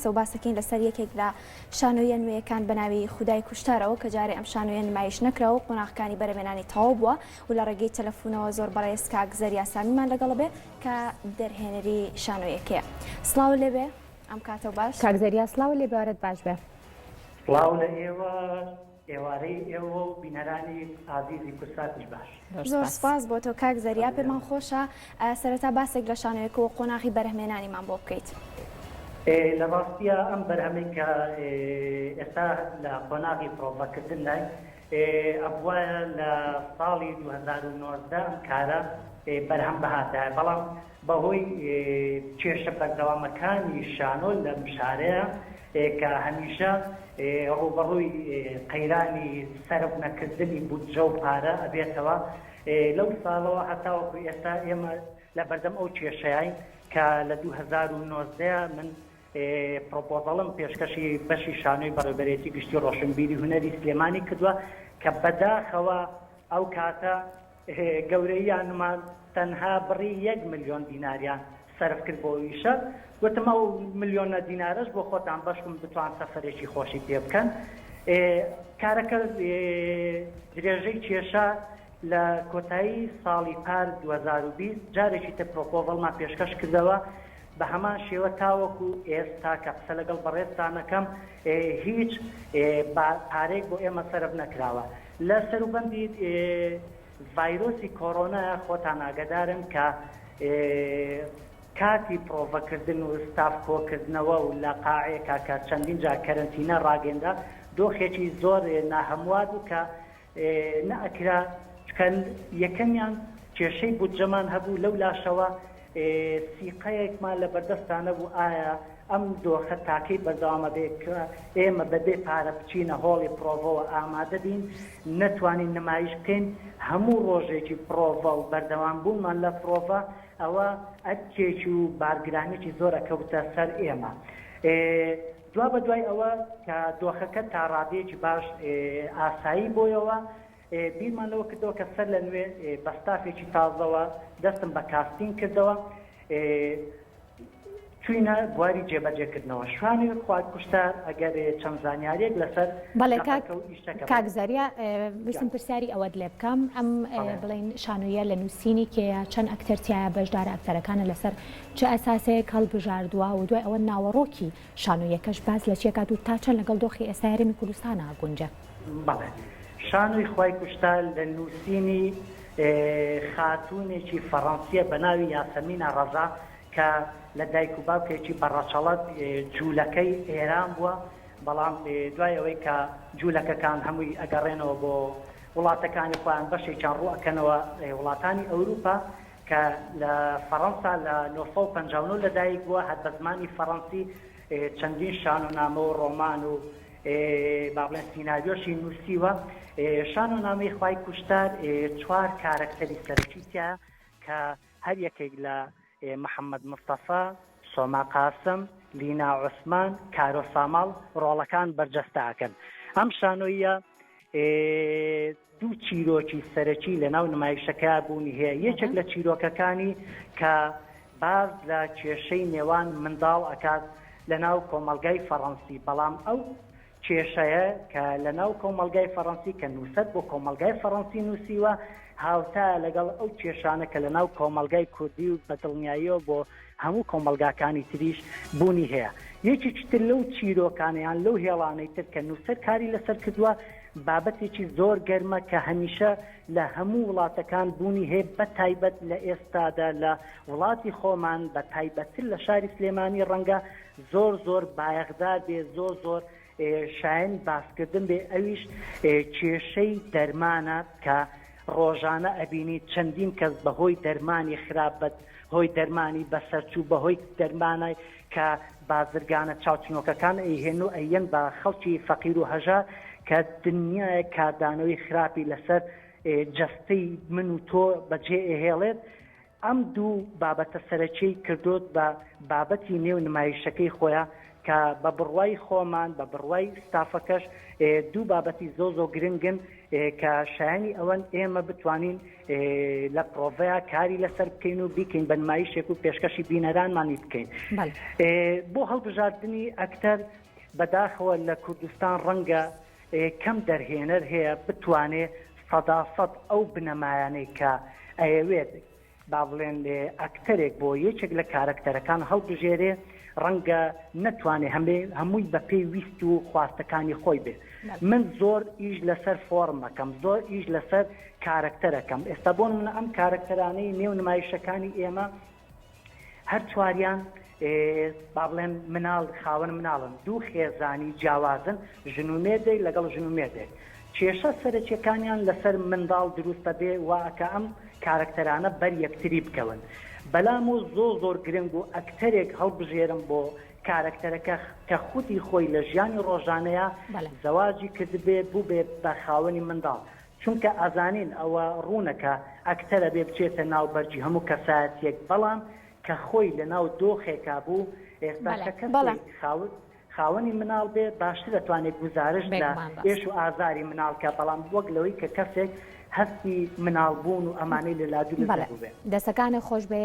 و باسەکەین لەسەر یەکێک لە شانۆیە نوێیەکان بەناوی خودای کوشتارەوە کە جارێ ئەم شانۆیە نمایش نەکراوە قۆناغەکانی بەرهەمهێنانی تەواو بووە و لە ڕێگەی تەلەفۆنەوە زۆر بەڕێز کاک زەریا سامیمان لەگەڵ بێ کە دەرهێنەری شانۆیەکەیە. سڵاو لێبێ ئەم کاتە باش. کاک زەریا سڵاو لێ بارەت باش بێ. سڵاو لە ئێوە ئێوارەی ئێوە و بینەرانی ئازیزی کورساتش باش. زۆر سپاس بۆ تۆ کاک زەریا. پێمان خۆشە سەرەتا باسێک لە شانۆیەکەوە قۆناغی بەرهەمهێنانیمان بۆ بکەیت. لە ڕاستیە ئەم بەرهەمەی کە ئێستا لە قۆناغی پرۆڤەکردن لای ئەبووە لە ساڵی 2019 ئەم کارە بەرهەم بەهاتە، بەڵام بەهۆی کێشە بەردەوامەکانی شانۆ لە شارەیە کە هەمیشە ڕوبەڕووی قەیرانی سەرف نەکردنی بودجە و پارە ئەبێتەوە، لەو ساڵەوە هەتاوەکو ئێستا ئێمە لە بەردەم ئەو کێشەیە کە لە 2019 من پرۆپۆزەڵم پێشکەشی بەشی شانۆی بەڕێوەبەرێتی گشتی ڕۆشنبیری هونەری سلێمانی کردووە کە بەداخەوە ئەو کاتە گەورەیانمان تەنها بڕی 1 ملیۆن دیناریان سەرف کرد بۆ ئیشە. گوتم ئەو ملیۆنە دینارەش بۆ خۆتان بەشکم بتوان سەفەرێکی خۆشی پێ بکەن. کارەکە درێژەی کێشە لە کۆتایی ساڵی پار 2020 جارێکی تر پرۆپۆزەڵمان پێشکەش کردەوە، بە هەمان شێوە تاوەکو ئێستا کە قسە لەگەڵ بەڕێزتانەکەم هیچ پارێک بۆ ئێمە سەرف نەکراوە. لە سەروبەندی ڤایرۆسی کۆڕۆنا خۆتان ئاگادارن کە کاتی پرۆڤەکردن و ستاف کۆکردنەوە و لە قاعەیەکە کە چەندین جا کەرەنتینە ڕاگەندا دۆخێکی زۆر ناهەمواد و کە نەئەکرا چکەن یەکەمیان کێشەی بودجەمان هەبوو، لەو لاشەوە سیقەیەکمان لە بەردەستانە بوو ئایا ئەم دۆخە تاکەی بەردەوامە بێ کە ئێمە بەبێ پارە بچینە هۆڵی پرۆڤەوە ئامادە بین نەتوانین نمایش بکەین. هەموو ڕۆژێکی پرۆڤە و بەردەوام بوومان لە پرۆڤە ئەوە ئەکێکی و بارگرانێکی زۆرە کەوتە سەر ئێمە. دوا بە دوای ئەوە کە دۆخەکە تا ڕادەیەکی باش ئاسایی بۆیەوە بیرمان لەوە کردەوە کە سەر لە نوێ بەستافێکی تازەوە دەستم بە کاستین کردەوە، چوینە بواری جێبەجێکردنەوە. شوانی خوای کوشتار ئەگەر چەند زانیاریەک لەسەر بەڵێ کاک زەریا ویستم پرسیاری ئەوەت لێ بکەم، ئەم بڵێن شانۆیە لە نووسینی کێیە چەند ئەکتەرتیایە بەشدارە ئەکتەرەکانە لەسەر چه ئەساسەیەک هەڵبژاردووە و دوای ئەوە ناوەڕۆکی شانۆیەکەش باز لە چێکات و تا چەند لەگەڵ دۆخی ئێستا هەرێمی کوردستانە گونجە. بەڵێ شانۆی خوای کوشتار لە نووسینی خاتوونێکی فەڕەنسیە بە ناوی یاسەمینە ڕەزا کە لە دایک و باوکێکی بەڕەچەڵەت جوولەکەی ئێران بووە، بەڵام دوای ئەوەی کە جوولەکەکان هەمووی ئەگەڕێنەوە بۆ وڵاتەکانی خۆیان بەشێکیان ڕوئەکەنەوە وڵاتانی ئەوروپا کە لە فەڕەنسا لە 1959 لەدایک بووە، هەر بە زمانی فەڕەنسی چەندین شانۆنامە و ڕۆمان و با بڵێن سیناریۆشی نووسیوە. شانۆنامەی خوای کوشتار 4 کارەکتەری سەرەکیتیە کە هەر یەکێک لە محەممەد مستەفا، سۆما قاسم، لینا عوسمان، کارۆ ساماڵ ڕۆڵەکان بەرجەستاکەن. ئەم شانۆیە دوو چیرۆکی سەرەکی لە ناو نمایشەکە بوونی هەیە. یەکێک لە چیرۆکەکانی کە باز لە کێشەی نێوان منداڵ ئەکات لە ناو کۆمەلگای فەڕەنسی، بەڵام ئەو کێشەیە کە لە ناو کۆمەلگای فەڕەنسی کە نووسەت بۆ کۆمەلگای فەڕەنسی نووسیوە هاوتا لەگەڵ ئەو کێشانە کە لە ناو کۆمەلگای کوردی و بەدڵنیاییەوە بۆ هەموو کۆمەلگاکانی تریش بوونی هەیە. یەکێکی تر لەو چیرۆکانیان لەو هێڵانەی تر کە نووسەر کاری لەسەر کردووە بابەتێکی زۆر گەرمە کە هەمیشە لە هەموو وڵاتەکان بوونی هەیە، بە تایبەت لە ئێستادا لە وڵاتی خۆمان بە تایبەتتر لە شاری سلێمانی ڕەنگە زۆر بایەخدار بێ، زۆر شایەن باسکردن بێ. ئەویش کێشەی دەرمانە کە ڕۆژانە ئەبینی چەندین کەس بەهۆی دەرمانی خراپەت، هۆی دەرمانی بەسەرچوو، بەهۆی دەرمانای کە بازرگانە چاوچنۆکەکان ئەیهێن و ئەیەن بە خەڵکی فەقیر و هەژار کە دنیای کاردانەوەی خراپی لەسەر جەستەی من و تۆ بەجێ ئەهێڵێت. ئەم دوو بابەتە سەرەکیی کردوت بە بابەتی نێو نمایشەکەی خۆیان کە بە بڕوای خۆمان بە بڕوای ستافەکەش دوو بابەتی زۆ گرنگن کە شایانی ئەوەن ئێمە بتوانین لە پرۆڤەیە کاری لەسەر بکەین و بیکەین بە نمایشێک و پێشکەشی بینەرانمانی بکەین بۆ هەڵبژاردننی ئەکتەر بەداخەوە لە کوردستان ڕەنگە کەم دەرهێنەر هەیە بتوانێت سەداسەد ئەو بنەمایانەی کە ئەیەوێت با بڵێن ئەکتەرێک بۆ یەکێک لە کارکتەرەکان هەڵبژێرێ ڕەنگە نەتوانێت هەمووی بە پێی ویست و خواستەکانی خۆی بێت من زۆر ئیش لەسەر فۆرمەکەم زۆر ئیش لەسەر کارکتەرەکەم ئێستا بۆ من ئەم کارکتەرانەی نێو نمایشەکانی ئێمە هەر چواریان با بڵێن مناڵ خاوەن مناڵن دوو خێزانی جیاوازن ژنومێدەی لەگەڵ ژنومێدێک کێشە سەرەکیەکانیان لەسەر منداڵ دروستە بێ واکە ئەم کارکتەرانە بەر یەکتری بکەون بەلام و زۆر گرنگ و ئەکتەرێک هەڵبژێرم بۆ کارکتەرەکە کە خودی خۆی لە ژیانی ڕۆژانەیە زەواجی کردبێت بوو بێت بە خاوەنی منداڵ چونکە ئازانین ئەوە ڕوونەکە ئەکتەرە بێ بچێتە ناو بەرجی هەموو کەسایەتیەک بەڵام کە خۆی لە ناو دۆخێکا بوو ئێستا خاوەنی مناڵ بێ باشتر دەتوانێت گزارش لە ئێش و ئازاری مناڵکە بەڵام وەک لەوەی کە کەسێک هەستی مناڵبوون و ئەمانەی لە لادوو بێت دەستەکانی خۆش بێ